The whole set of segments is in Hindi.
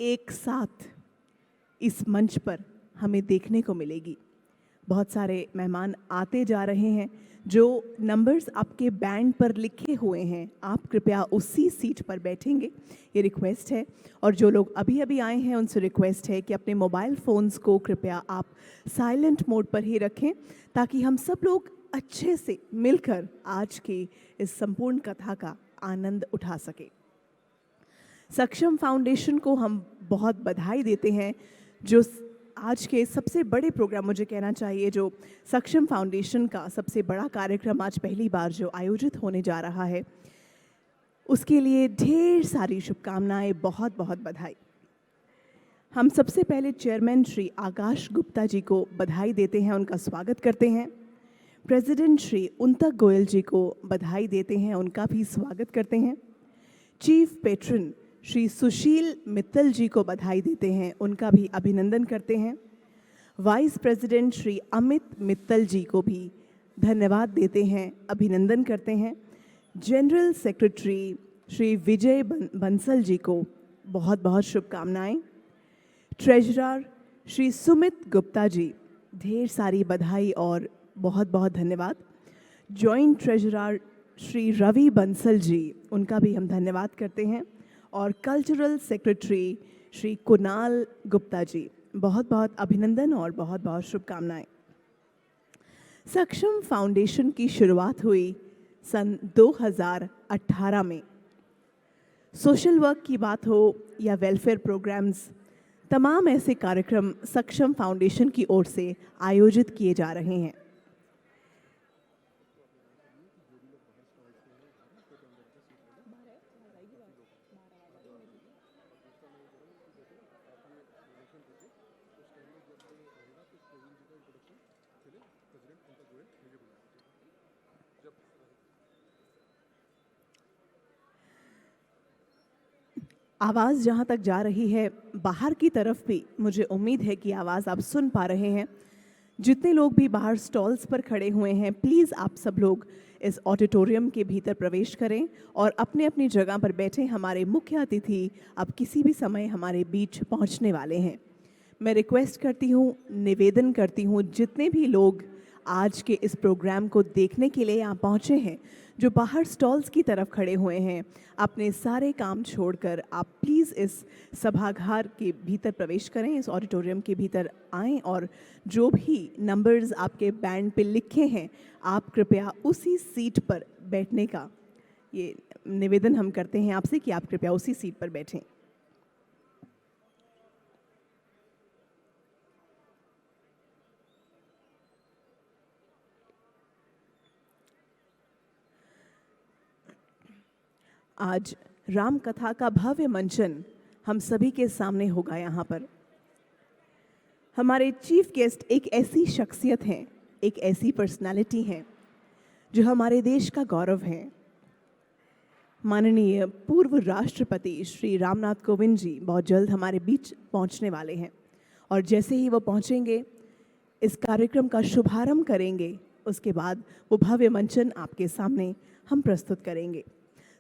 एक साथ इस मंच पर हमें देखने को मिलेगी। बहुत सारे मेहमान आते जा रहे हैं। जो नंबर्स आपके बैंड पर लिखे हुए हैं, आप कृपया उसी सीट पर बैठेंगे, ये रिक्वेस्ट है। और जो लोग अभी अभी आए हैं उनसे रिक्वेस्ट है कि अपने मोबाइल फ़ोन्स को कृपया आप साइलेंट मोड पर ही रखें, ताकि हम सब लोग अच्छे से मिलकर आज की इस संपूर्ण कथा का आनंद उठा सकें। सक्षम फाउंडेशन को हम बहुत बधाई देते हैं, जो आज के सबसे बड़े प्रोग्राम, मुझे कहना चाहिए, जो सक्षम फाउंडेशन का सबसे बड़ा कार्यक्रम आज पहली बार जो आयोजित होने जा रहा है, उसके लिए ढेर सारी शुभकामनाएं, बहुत बहुत बधाई। हम सबसे पहले चेयरमैन श्री आकाश गुप्ता जी को बधाई देते हैं, उनका स्वागत करते हैं। प्रेसिडेंट श्री उन्तक गोयल जी को बधाई देते हैं, उनका भी स्वागत करते हैं। चीफ पेट्रन श्री सुशील मित्तल जी को बधाई देते हैं, उनका भी अभिनंदन करते हैं। वाइस प्रेसिडेंट श्री अमित मित्तल जी को भी धन्यवाद देते हैं, अभिनंदन करते हैं। जनरल सेक्रेटरी श्री विजय बंसल जी को बहुत बहुत शुभकामनाएं। ट्रेजरर श्री सुमित गुप्ता जी, ढेर सारी बधाई और बहुत बहुत धन्यवाद। जॉइंट ट्रेजरर श्री रवि बंसल जी, उनका भी हम धन्यवाद करते हैं। और कल्चरल सेक्रेटरी श्री कुणाल गुप्ता जी, बहुत बहुत अभिनंदन और बहुत बहुत शुभकामनाएं। सक्षम फाउंडेशन की शुरुआत हुई सन 2018 में। सोशल वर्क की बात हो या वेलफेयर प्रोग्राम्स, तमाम ऐसे कार्यक्रम सक्षम फाउंडेशन की ओर से आयोजित किए जा रहे हैं। आवाज़ जहाँ तक जा रही है, बाहर की तरफ भी मुझे उम्मीद है कि आवाज़ आप सुन पा रहे हैं। जितने लोग भी बाहर स्टॉल्स पर खड़े हुए हैं, प्लीज़ आप सब लोग इस ऑडिटोरियम के भीतर प्रवेश करें और अपने अपनी जगह पर बैठें। हमारे मुख्य अतिथि अब किसी भी समय हमारे बीच पहुंचने वाले हैं। मैं रिक्वेस्ट करती हूँ, निवेदन करती हूँ, जितने भी लोग आज के इस प्रोग्राम को देखने के लिए यहाँ पहुँचे हैं, जो बाहर स्टॉल्स की तरफ खड़े हुए हैं, अपने सारे काम छोड़कर आप प्लीज़ इस सभागार के भीतर प्रवेश करें, इस ऑडिटोरियम के भीतर आएं और जो भी नंबर्स आपके बैंड पे लिखे हैं, आप कृपया उसी सीट पर बैठने का ये निवेदन हम करते हैं आपसे कि आप कृपया उसी सीट पर बैठें। आज राम कथा का भव्य मंचन हम सभी के सामने होगा। यहाँ पर हमारे चीफ गेस्ट एक ऐसी शख्सियत हैं, एक ऐसी पर्सनालिटी हैं जो हमारे देश का गौरव है। माननीय पूर्व राष्ट्रपति श्री रामनाथ कोविंद जी बहुत जल्द हमारे बीच पहुंचने वाले हैं और जैसे ही वो पहुंचेंगे, इस कार्यक्रम का शुभारंभ करेंगे। उसके बाद वो भव्य मंचन आपके सामने हम प्रस्तुत करेंगे।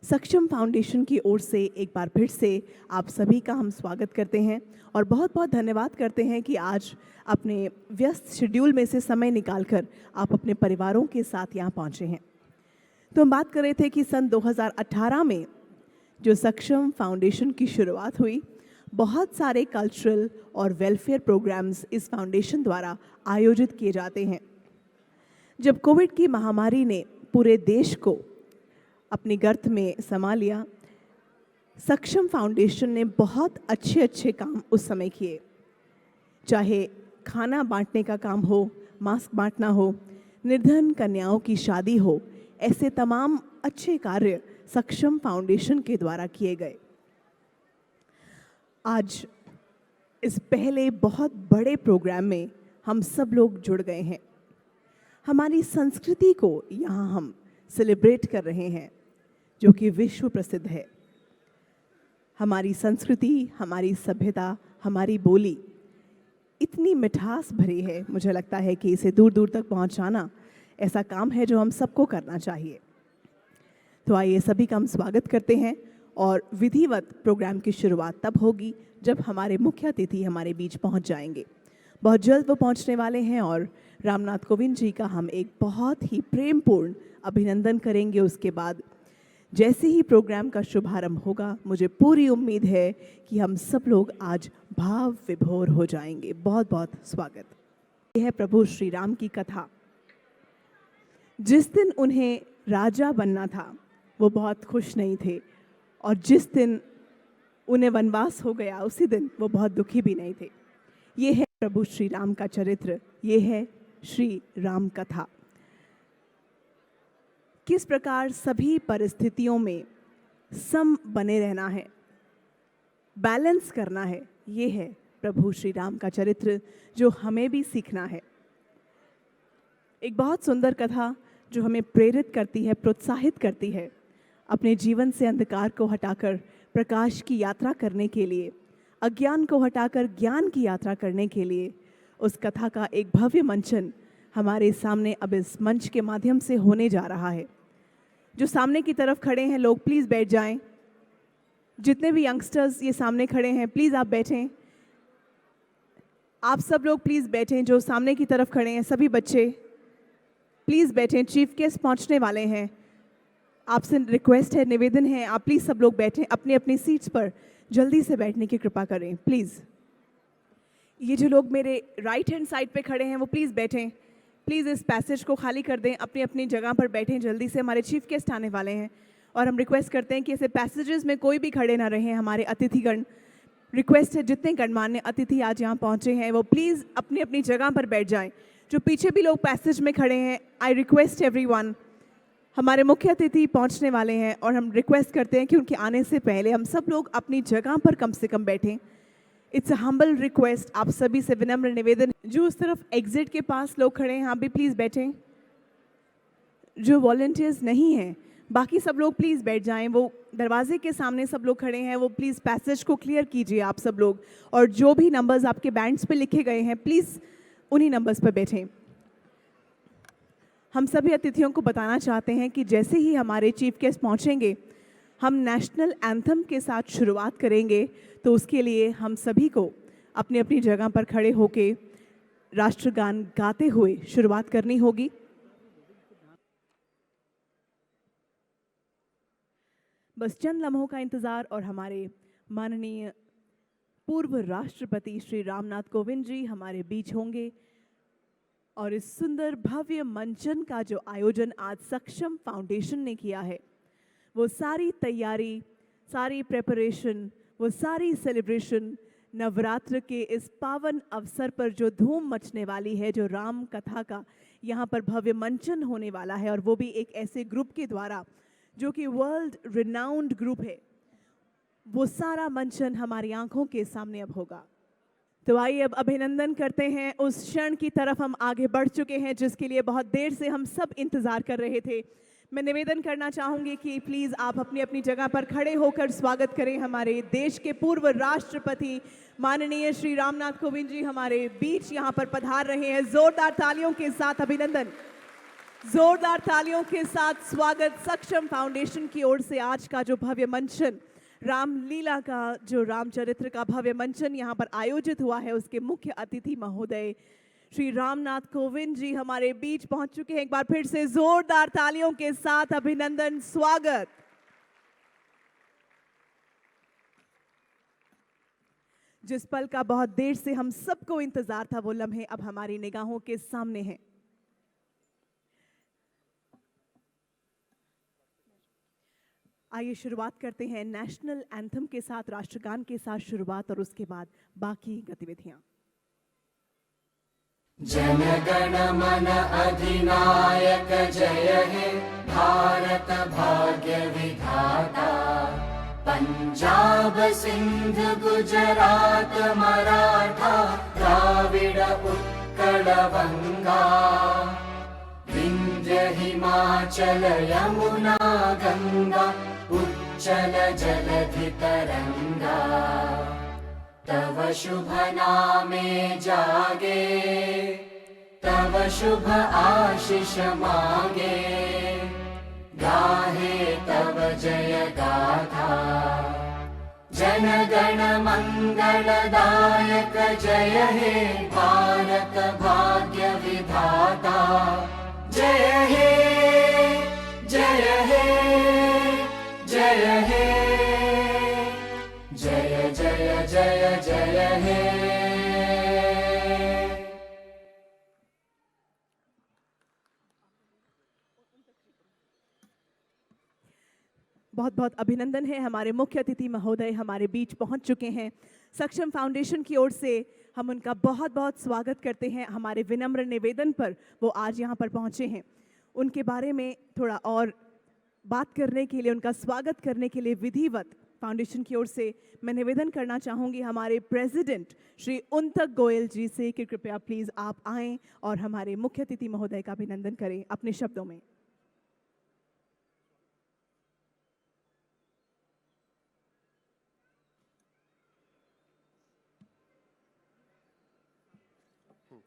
सक्षम फाउंडेशन की ओर से एक बार फिर से आप सभी का हम स्वागत करते हैं और बहुत बहुत धन्यवाद करते हैं कि आज अपने व्यस्त शेड्यूल में से समय निकालकर आप अपने परिवारों के साथ यहाँ पहुँचे हैं। तो हम बात कर रहे थे कि सन 2018 में जो सक्षम फाउंडेशन की शुरुआत हुई, बहुत सारे कल्चरल और वेलफेयर प्रोग्राम्स इस फाउंडेशन द्वारा आयोजित किए जाते हैं। जब कोविड की महामारी ने पूरे देश को अपनी गर्त में समा लिया, सक्षम फाउंडेशन ने बहुत अच्छे अच्छे काम उस समय किए। चाहे खाना बांटने का काम हो, मास्क बांटना हो, निर्धन कन्याओं की शादी हो, ऐसे तमाम अच्छे कार्य सक्षम फाउंडेशन के द्वारा किए गए। आज इस पहले बहुत बड़े प्रोग्राम में हम सब लोग जुड़ गए हैं। हमारी संस्कृति को यहाँ हम सेलिब्रेट कर रहे हैं, जो कि विश्व प्रसिद्ध है। हमारी संस्कृति, हमारी सभ्यता, हमारी बोली इतनी मिठास भरी है, मुझे लगता है कि इसे दूर दूर तक पहुंचाना ऐसा काम है जो हम सबको करना चाहिए। तो आइए सभी का हम स्वागत करते हैं और विधिवत प्रोग्राम की शुरुआत तब होगी जब हमारे मुख्य अतिथि हमारे बीच पहुंच जाएंगे। बहुत जल्द वो पहुंचने वाले हैं और रामनाथ कोविंद जी का हम एक बहुत ही प्रेमपूर्ण अभिनंदन करेंगे। उसके बाद जैसे ही प्रोग्राम का शुभारंभ होगा, मुझे पूरी उम्मीद है कि हम सब लोग आज भाव विभोर हो जाएंगे। बहुत बहुत स्वागत। यह है प्रभु श्री राम की कथा। जिस दिन उन्हें राजा बनना था वो बहुत खुश नहीं थे, और जिस दिन उन्हें वनवास हो गया उसी दिन वो बहुत दुखी भी नहीं थे। ये है प्रभु श्री राम का चरित्र, ये है श्री राम कथा। किस प्रकार सभी परिस्थितियों में सम बने रहना है, बैलेंस करना है, ये है प्रभु श्री राम का चरित्र जो हमें भी सीखना है। एक बहुत सुंदर कथा जो हमें प्रेरित करती है, प्रोत्साहित करती है अपने जीवन से अंधकार को हटाकर प्रकाश की यात्रा करने के लिए, अज्ञान को हटाकर ज्ञान की यात्रा करने के लिए। उस कथा का एक भव्य मंचन हमारे सामने अब इस मंच के माध्यम से होने जा रहा है। जो सामने की तरफ खड़े हैं लोग प्लीज़ बैठ जाएं। जितने भी यंगस्टर्स ये सामने खड़े हैं प्लीज़ आप बैठें। आप सब लोग प्लीज़ बैठें। जो सामने की तरफ खड़े हैं सभी बच्चे प्लीज़ बैठें। चीफ गेस्ट पहुंचने वाले हैं। आपसे रिक्वेस्ट है, निवेदन है, आप प्लीज़ सब लोग बैठें अपनी अपनी सीट्स पर। जल्दी से बैठने की कृपा करें प्लीज़। ये जो लोग मेरे राइट हैंड साइड पे खड़े हैं वो प्लीज़ बैठें। प्लीज़ इस पैसेज को खाली कर दें, अपनी अपनी जगह पर बैठें। जल्दी से हमारे चीफ गेस्ट आने वाले हैं और हम रिक्वेस्ट करते हैं कि ऐसे पैसेजेस में कोई भी खड़े ना रहें। हमारे अतिथिगण, रिक्वेस्ट है जितने गणमान्य अतिथि आज यहाँ पहुँचे हैं वो प्लीज़ अपनी अपनी जगह पर बैठ जाएं। जो पीछे भी लोग पैसेज में खड़े हैं, आई रिक्वेस्ट एवरीवन, हमारे मुख्य अतिथि पहुँचने वाले हैं और हम रिक्वेस्ट करते हैं कि उनके आने से पहले हम सब लोग अपनी जगह पर कम से कम बैठें। इट्स अ हम्बल रिक्वेस्ट, आप सभी से विनम्र निवेदन। जो उस तरफ एग्जिट के पास लोग खड़े हैं यहाँ भी प्लीज़ बैठें। जो वॉलंटियर्स नहीं हैं बाकी सब लोग प्लीज़ बैठ जाएं। वो दरवाजे के सामने सब लोग खड़े हैं, वो प्लीज़ पैसेज को क्लियर कीजिए आप सब लोग। और जो भी नंबर्स आपके बैंड्स पे लिखे गए हैं प्लीज़ उन्हीं नंबर्स पर बैठें। हम सभी अतिथियों को बताना चाहते हैं कि जैसे ही हमारे चीफ गेस्ट पहुँचेंगे हम नेशनल एंथम के साथ शुरुआत करेंगे। तो उसके लिए हम सभी को अपनी अपनी जगह पर खड़े होके राष्ट्रगान गाते हुए शुरुआत करनी होगी। बस चंद लम्हों का इंतज़ार और हमारे माननीय पूर्व राष्ट्रपति श्री रामनाथ कोविंद जी हमारे बीच होंगे। और इस सुंदर भव्य मंचन का जो आयोजन आज सक्षम फाउंडेशन ने किया है, वो सारी तैयारी, सारी प्रेपरेशन, वो सारी सेलिब्रेशन नवरात्र के इस पावन अवसर पर जो धूम मचने वाली है, जो राम कथा का यहाँ पर भव्य मंचन होने वाला है, और वो भी एक ऐसे ग्रुप के द्वारा जो कि वर्ल्ड रिनाउंड ग्रुप है, वो सारा मंचन हमारी आंखों के सामने अब होगा। तो आइए अब अभिनंदन करते हैं उस क्षण की तरफ हम आगे बढ़ चुके हैं जिसके लिए बहुत देर से हम सब इंतज़ार कर रहे थे। मैं निवेदन करना चाहूँगी कि प्लीज़ आप अपनी अपनी जगह पर खड़े होकर स्वागत करें। हमारे देश के पूर्व राष्ट्रपति माननीय श्री रामनाथ कोविंद जी हमारे बीच यहाँ पर पधार रहे हैं। जोरदार तालियों के साथ अभिनंदन, जोरदार तालियों के साथ स्वागत। सक्षम फाउंडेशन की ओर से आज का जो भव्य मंचन, रामलीला का जो रामचरित्र का भव्य मंचन यहाँ पर आयोजित हुआ है, उसके मुख्य अतिथि महोदय श्री रामनाथ कोविंद जी हमारे बीच पहुंच चुके हैं। एक बार फिर से जोरदार तालियों के साथ अभिनंदन, स्वागत। जिस पल का बहुत देर से हम सबको इंतजार था वो लम्हे अब हमारी निगाहों के सामने हैं। आइए शुरुआत करते हैं नेशनल एंथम के साथ, राष्ट्रगान के साथ शुरुआत, और उसके बाद बाकी गतिविधियां। जन गण मन अधिनायक जय हे भारत भाग्य विधाता। पंजाब सिंध गुजरात मराठा द्राविड़ उत्कल बंगा। विंध्य हिमाचल यमुना गंगा उच्चल जलधि तरंगा। तव शुभ नामे जागे तव शुभ आशीष मांगे। गाहे तव जय गाथा जन गण मंगलदायक जय हे भारत भाग्य विधाता जय हे जय हे जय हे जय जय जय जय हे। बहुत बहुत अभिनंदन है। हमारे मुख्य अतिथि महोदय हमारे बीच पहुंच चुके हैं। सक्षम फाउंडेशन की ओर से हम उनका बहुत बहुत स्वागत करते हैं। हमारे विनम्र निवेदन पर वो आज यहाँ पर पहुँचे हैं। उनके बारे में थोड़ा और बात करने के लिए, उनका स्वागत करने के लिए विधिवत फाउंडेशन की ओर से मैं निवेदन करना चाहूँगी हमारे प्रेसिडेंट श्री उन्तक गोयल जी से कि कृपया प्लीज़ आप आएँ और हमारे मुख्य अतिथि महोदय का अभिनंदन करें अपने शब्दों में।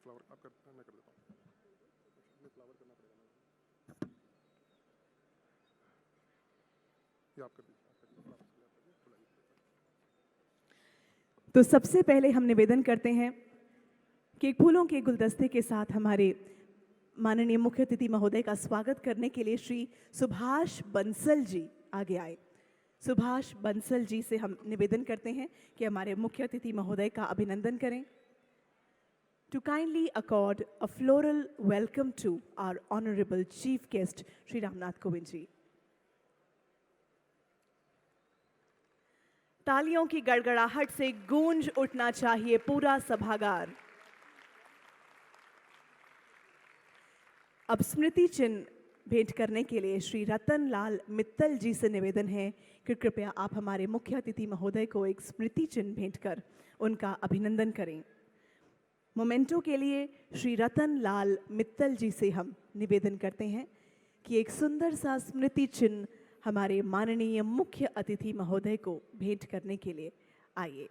फ्लावर आप कर, मैं कर देता हूँ। फ्लावर करना पड़ेगा ना, ये आप कर दीजिए। तो सबसे पहले हम निवेदन करते हैं कि फूलों के गुलदस्ते के साथ हमारे माननीय मुख्य अतिथि महोदय का स्वागत करने के लिए श्री सुभाष बंसल जी आगे आए। सुभाष बंसल जी से हम निवेदन करते हैं कि हमारे मुख्य अतिथि महोदय का अभिनंदन करें। To kindly accord a floral welcome to our honorable chief guest, Shri Ramnath Kovind ji. तालियों की गड़गड़ाहट से गूंज उठना चाहिए पूरा सभागार। अब स्मृति चिन्ह भेंट करने के लिए श्री रतन लाल मित्तल जी से निवेदन है कि कृपया आप हमारे मुख्य अतिथि महोदय को एक स्मृति चिन्ह भेंट कर उनका अभिनंदन करें। मोमेंटो के लिए श्री रतन लाल मित्तल जी से हम निवेदन करते हैं कि एक सुंदर सा स्मृति चिन्ह हमारे माननीय मुख्य अतिथि महोदय को भेंट करने के लिए आइए।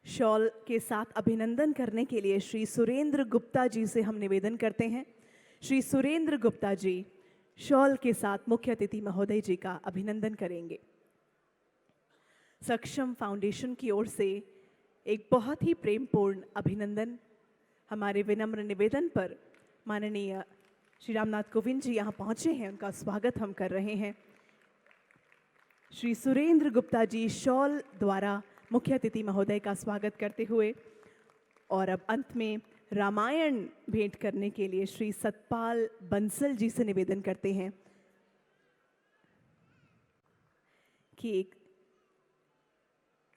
शॉल के साथ अभिनंदन करने के लिए श्री सुरेंद्र गुप्ता जी से हम निवेदन करते हैं। श्री सुरेंद्र गुप्ता जी शॉल के साथ मुख्य अतिथि महोदय जी का अभिनंदन करेंगे। सक्षम फाउंडेशन की ओर से एक बहुत ही प्रेमपूर्ण अभिनंदन हमारे विनम्र निवेदन पर माननीय श्री रामनाथ कोविंद जी यहाँ पहुँचे हैं, उनका स्वागत हम कर रहे हैं। श्री सुरेंद्र गुप्ता जी शॉल द्वारा मुख्य अतिथि महोदय का स्वागत करते हुए और अब अंत में रामायण भेंट करने के लिए श्री सतपाल बंसल जी से निवेदन करते हैं कि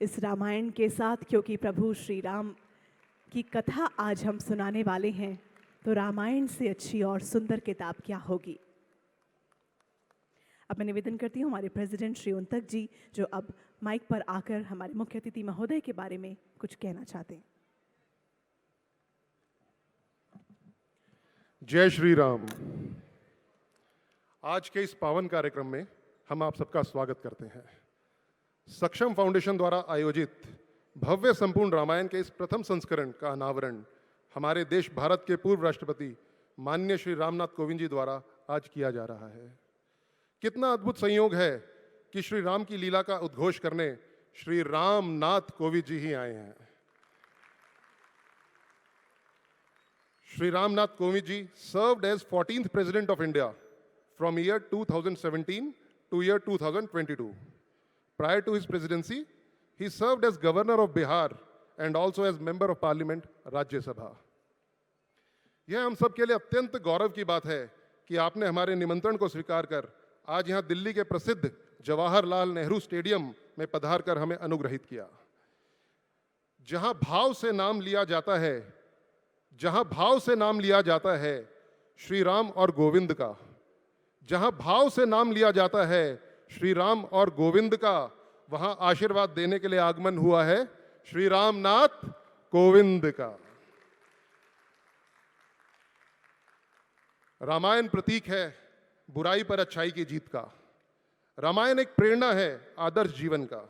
इस रामायण के साथ, क्योंकि प्रभु श्री राम की कथा आज हम सुनाने वाले हैं, तो रामायण से अच्छी और सुंदर किताब क्या होगी। अब मैं निवेदन करती हूँ हमारे प्रेसिडेंट श्री उन्तक जी, जो अब माइक पर आकर हमारे मुख्य अतिथि महोदय के बारे में कुछ कहना चाहते हैं। जय श्री राम। आज के इस पावन कार्यक्रम में हम आप सबका स्वागत करते हैं। सक्षम फाउंडेशन द्वारा आयोजित भव्य संपूर्ण रामायण के इस प्रथम संस्करण का अनावरण हमारे देश भारत के पूर्व राष्ट्रपति माननीय श्री रामनाथ कोविंद जी द्वारा आज किया जा रहा है। कितना अद्भुत संयोग है कि श्री राम की लीला का उद्घोष करने श्री रामनाथ कोविंद जी ही आए हैं। Shri Ramnath Kovind ji served as 14th President of India from year 2017 to year 2022. Prior to his presidency, he served as Governor of Bihar and also as Member of Parliament, Rajya Sabha. यह हम सब के लिए अत्यंत गौरव की बात है कि आपने हमारे निमंत्रण को स्वीकार कर आज यहाँ दिल्ली के प्रसिद्ध जवाहरलाल नेहरू स्टेडियम में पधार कर हमें अनुग्रहित किया। जहाँ भाव से नाम लिया जाता है, जहां भाव से नाम लिया जाता है श्री राम और गोविंद का, जहां भाव से नाम लिया जाता है श्री राम और गोविंद का, वहां आशीर्वाद देने के लिए आगमन हुआ है श्री रामनाथ कोविंद का। रामायण प्रतीक है बुराई पर अच्छाई की जीत का। रामायण एक प्रेरणा है आदर्श जीवन का।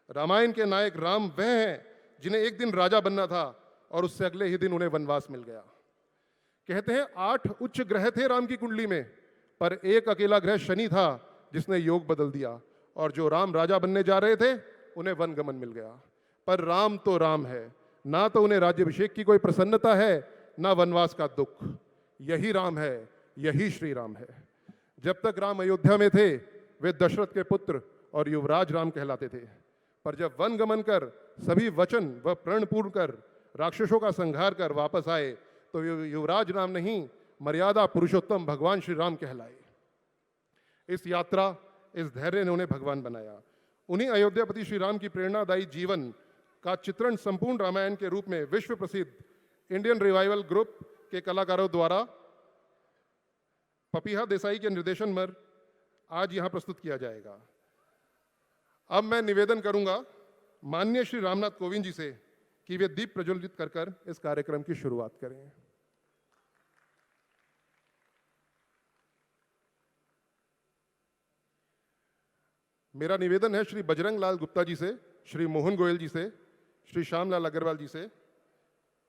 रामायण के नायक राम वह हैं जिन्हें एक दिन राजा बनना था और उससे अगले ही दिन उन्हें वनवास मिल गया। कहते हैं 8 उच्च ग्रह थे राम की कुंडली में, पर एक अकेला ग्रह शनि था जिसने योग बदल दिया, और जो राम राजा बनने जा रहे थे उन्हें वनगमन मिल गया। पर राम तो राम है, ना तो उन्हें राज्याभिषेक की कोई प्रसन्नता है, ना वनवास का दुख। यही राम है, यही श्री राम है। जब तक राम अयोध्या में थे वे दशरथ के पुत्र और युवराज राम कहलाते थे, पर जब वन गमन कर सभी वचन व प्रण पूर्ण कर राक्षसों का संहार कर वापस आए तो युवराज राम नहीं, मर्यादा पुरुषोत्तम भगवान श्री राम कहलाए। इस यात्रा, इस धैर्य ने उन्हें भगवान बनाया। उन्हीं अयोध्यापति श्री राम की प्रेरणादायी जीवन का चित्रण संपूर्ण रामायण के रूप में विश्व प्रसिद्ध इंडियन रिवाइवल ग्रुप के कलाकारों द्वारा पपीहा देसाई के निर्देशन में आज यहां प्रस्तुत किया जाएगा। अब मैं निवेदन करूंगा माननीय श्री रामनाथ कोविंद जी से कि वे दीप प्रज्वलित कर इस कार्यक्रम की शुरुआत करें। मेरा निवेदन है श्री बजरंग लाल गुप्ता जी से, श्री मोहन गोयल जी से, श्री श्यामलाल अग्रवाल जी से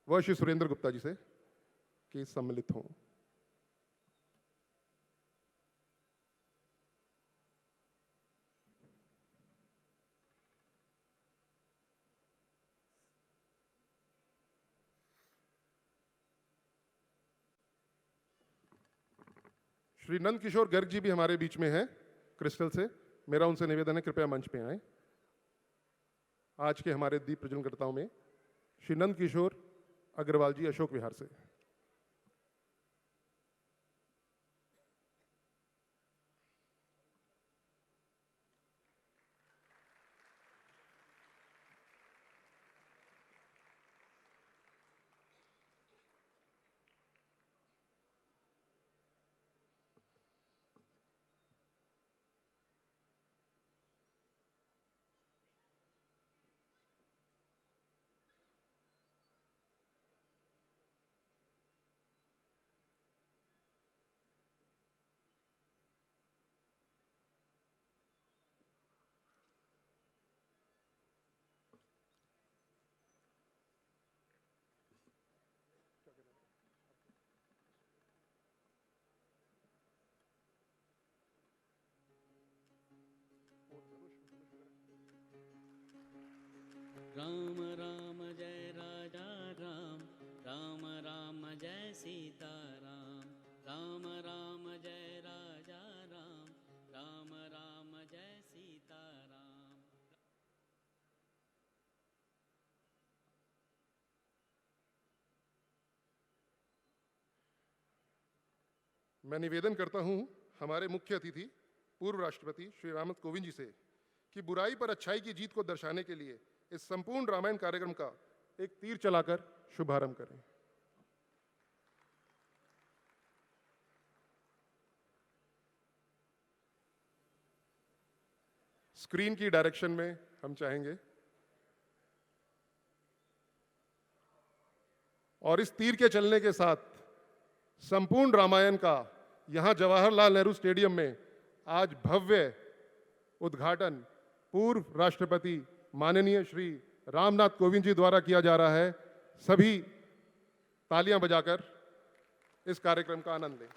व श्री सुरेंद्र गुप्ता जी से कि सम्मिलित हों। श्री नंद किशोर गर्ग जी भी हमारे बीच में हैं क्रिस्टल से। मेरा उनसे निवेदन है कृपया मंच पे आएं। आज के हमारे दीप प्रज्वलनकर्ताओं में श्री नंद किशोर अग्रवाल जी अशोक विहार से। राम राम जय राजा राम, राम राम जय सीता राम, राम राम जय राजा राम, राम राम जय सीता राम। मैं निवेदन करता हूं हमारे मुख्य अतिथि पूर्व राष्ट्रपति श्री रामनाथ कोविंद जी से कि बुराई पर अच्छाई की जीत को दर्शाने के लिए इस संपूर्ण रामायण कार्यक्रम का एक तीर चलाकर शुभारंभ करें। स्क्रीन की डायरेक्शन में हम चाहेंगे और इस तीर के चलने के साथ संपूर्ण रामायण का यहां जवाहरलाल नेहरू स्टेडियम में आज भव्य उद्घाटन पूर्व राष्ट्रपति माननीय श्री रामनाथ कोविंद जी द्वारा किया जा रहा है। सभी तालियां बजाकर इस कार्यक्रम का आनंद लें।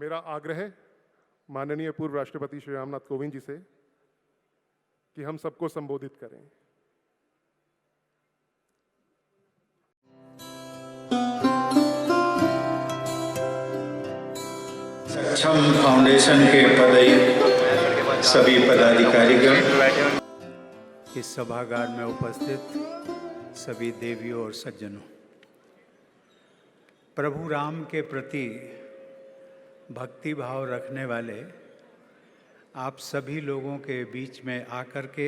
मेरा आग्रह है माननीय पूर्व राष्ट्रपति श्री रामनाथ कोविंद जी से कि हम सबको संबोधित करें। सक्षम फाउंडेशन के सभी पदाधिकारीगण, इस सभागार में उपस्थित सभी देवियों और सज्जनों, प्रभु राम के प्रति भक्ति भाव रखने वाले आप सभी लोगों के बीच में आकर के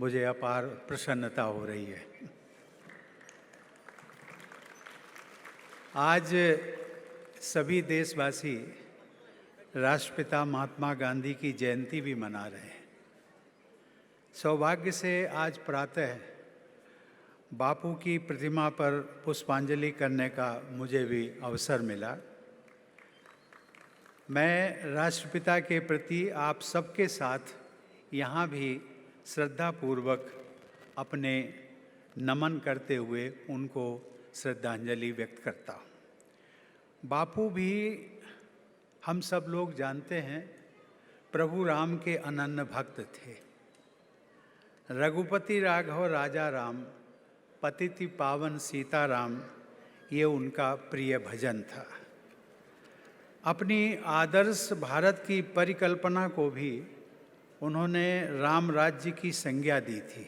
मुझे अपार प्रसन्नता हो रही है। आज सभी देशवासी राष्ट्रपिता महात्मा गांधी की जयंती भी मना रहे हैं। सौभाग्य से आज प्रातः बापू की प्रतिमा पर पुष्पांजलि करने का मुझे भी अवसर मिला। मैं राष्ट्रपिता के प्रति आप सबके साथ यहाँ भी श्रद्धापूर्वक अपने नमन करते हुए उनको श्रद्धांजलि व्यक्त करता हूँ। बापू भी हम सब लोग जानते हैं प्रभु राम के अनन्य भक्त थे। रघुपति राघव राजा राम, पतिति पावन सीताराम, ये उनका प्रिय भजन था। अपनी आदर्श भारत की परिकल्पना को भी उन्होंने राम राज्य की संज्ञा दी थी।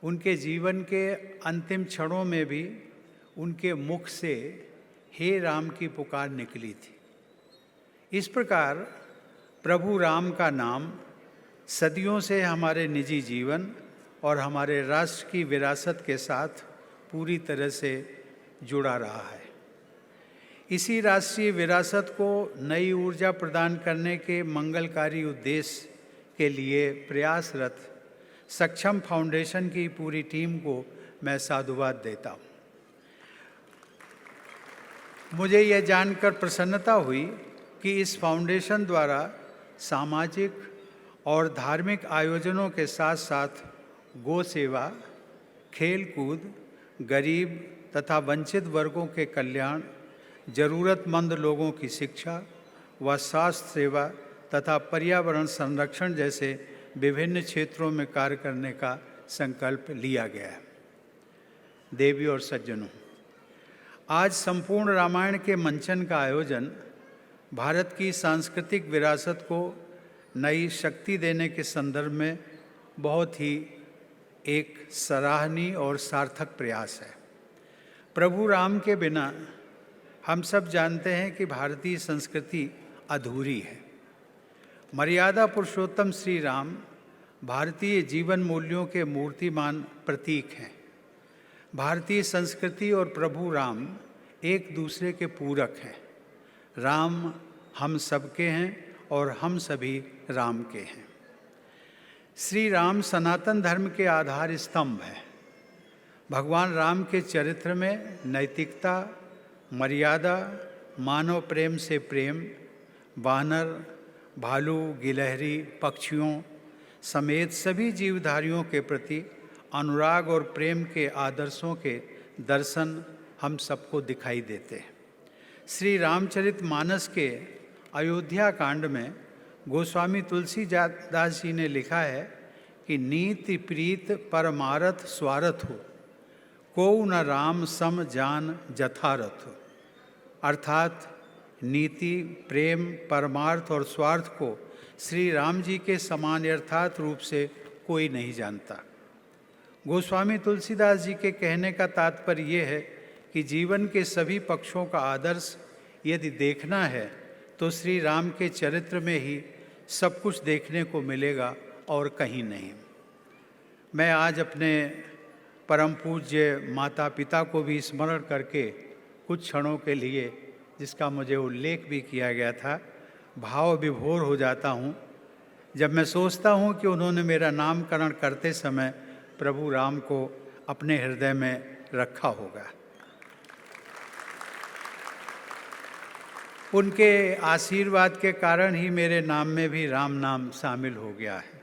उनके जीवन के अंतिम क्षणों में भी उनके मुख से हे राम की पुकार निकली थी। इस प्रकार प्रभु राम का नाम सदियों से हमारे निजी जीवन और हमारे राष्ट्र की विरासत के साथ पूरी तरह से जुड़ा रहा है। इसी राष्ट्रीय विरासत को नई ऊर्जा प्रदान करने के मंगलकारी उद्देश्य के लिए प्रयासरत सक्षम फाउंडेशन की पूरी टीम को मैं साधुवाद देता हूँ। मुझे यह जानकर प्रसन्नता हुई कि इस फाउंडेशन द्वारा सामाजिक और धार्मिक आयोजनों के साथ साथ गौ सेवा, खेल कूद, गरीब तथा वंचित वर्गों के कल्याण, जरूरतमंद लोगों की शिक्षा व स्वास्थ्य सेवा तथा पर्यावरण संरक्षण जैसे विभिन्न क्षेत्रों में कार्य करने का संकल्प लिया गया है। देवी और सज्जनों, आज संपूर्ण रामायण के मंचन का आयोजन भारत की सांस्कृतिक विरासत को नई शक्ति देने के संदर्भ में बहुत ही एक सराहनीय और सार्थक प्रयास है। प्रभु राम के बिना हम सब जानते हैं कि भारतीय संस्कृति अधूरी है। मर्यादा पुरुषोत्तम श्री राम भारतीय जीवन मूल्यों के मूर्तिमान प्रतीक हैं। भारतीय संस्कृति और प्रभु राम एक दूसरे के पूरक हैं। राम हम सबके हैं और हम सभी राम के हैं। श्री राम सनातन धर्म के आधार स्तंभ हैं। भगवान राम के चरित्र में नैतिकता, मर्यादा, मानव प्रेम से प्रेम, वानर, भालू, गिलहरी, पक्षियों समेत सभी जीवधारियों के प्रति अनुराग और प्रेम के आदर्शों के दर्शन हम सबको दिखाई देते हैं। श्री रामचरितमानस के अयोध्या कांड में गोस्वामी तुलसीदास जी ने लिखा है कि नीति प्रीत परमारथ स्वारथ हो, को न राम सम जान जथारथ हो। अर्थात नीति, प्रेम, परमार्थ और स्वार्थ को श्री राम जी के समान यथार्थ रूप से कोई नहीं जानता। गोस्वामी तुलसीदास जी के कहने का तात्पर्य ये है कि जीवन के सभी पक्षों का आदर्श यदि देखना है तो श्री राम के चरित्र में ही सब कुछ देखने को मिलेगा और कहीं नहीं। मैं आज अपने परम पूज्य माता पिता को भी स्मरण करके कुछ क्षणों के लिए, जिसका मुझे उल्लेख भी किया गया था, भाव विभोर हो जाता हूँ जब मैं सोचता हूँ कि उन्होंने मेरा नामकरण करते समय प्रभु राम को अपने हृदय में रखा होगा। उनके आशीर्वाद के कारण ही मेरे नाम में भी राम नाम शामिल हो गया है।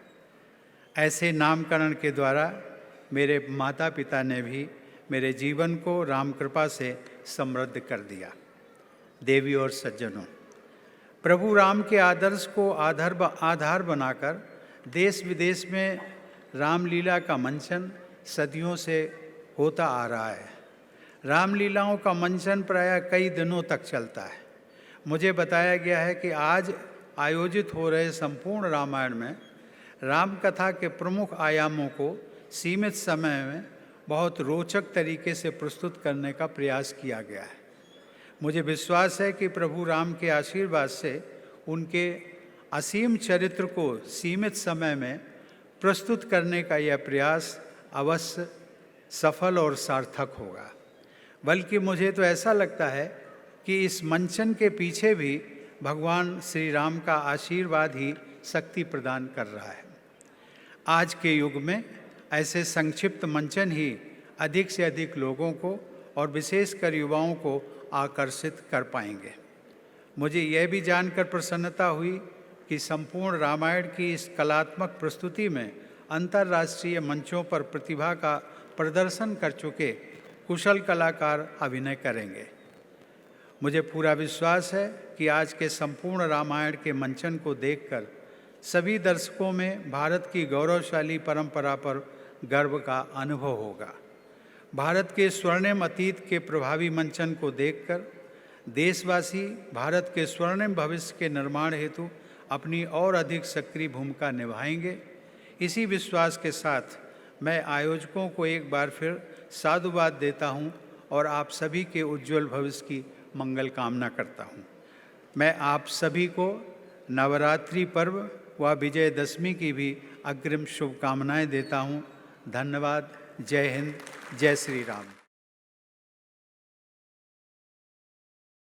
ऐसे नामकरण के द्वारा मेरे माता पिता ने भी मेरे जीवन को राम कृपा से समृद्ध कर दिया। देवी और सज्जनों, प्रभु राम के आदर्श को आधार बनाकर देश विदेश में रामलीला का मंचन सदियों से होता आ रहा है। रामलीलाओं का मंचन प्रायः कई दिनों तक चलता है। मुझे बताया गया है कि आज आयोजित हो रहे संपूर्ण रामायण में राम कथा के प्रमुख आयामों को सीमित समय में बहुत रोचक तरीके से प्रस्तुत करने का प्रयास किया गया है। मुझे विश्वास है कि प्रभु राम के आशीर्वाद से उनके असीम चरित्र को सीमित समय में प्रस्तुत करने का यह प्रयास अवश्य सफल और सार्थक होगा। बल्कि मुझे तो ऐसा लगता है कि इस मंचन के पीछे भी भगवान श्री राम का आशीर्वाद ही शक्ति प्रदान कर रहा है। आज के युग में ऐसे संक्षिप्त मंचन ही अधिक से अधिक लोगों को और विशेषकर युवाओं को आकर्षित कर पाएंगे। मुझे यह भी जानकर प्रसन्नता हुई कि संपूर्ण रामायण की इस कलात्मक प्रस्तुति में अंतर्राष्ट्रीय मंचों पर प्रतिभा का प्रदर्शन कर चुके कुशल कलाकार अभिनय करेंगे। मुझे पूरा विश्वास है कि आज के संपूर्ण रामायण के मंचन को देखकर सभी दर्शकों में भारत की गौरवशाली परंपरा पर गर्व का अनुभव होगा। भारत के स्वर्णिम अतीत के प्रभावी मंचन को देखकर देशवासी भारत के स्वर्णिम भविष्य के निर्माण हेतु अपनी और अधिक सक्रिय भूमिका निभाएंगे। इसी विश्वास के साथ मैं आयोजकों को एक बार फिर साधुवाद देता हूं और आप सभी के उज्जवल भविष्य की मंगल कामना करता हूं। मैं आप सभी को नवरात्रि पर्व व विजयदशमी की भी अग्रिम शुभकामनाएं देता हूं। धन्यवाद। जय हिंद, जय श्री राम।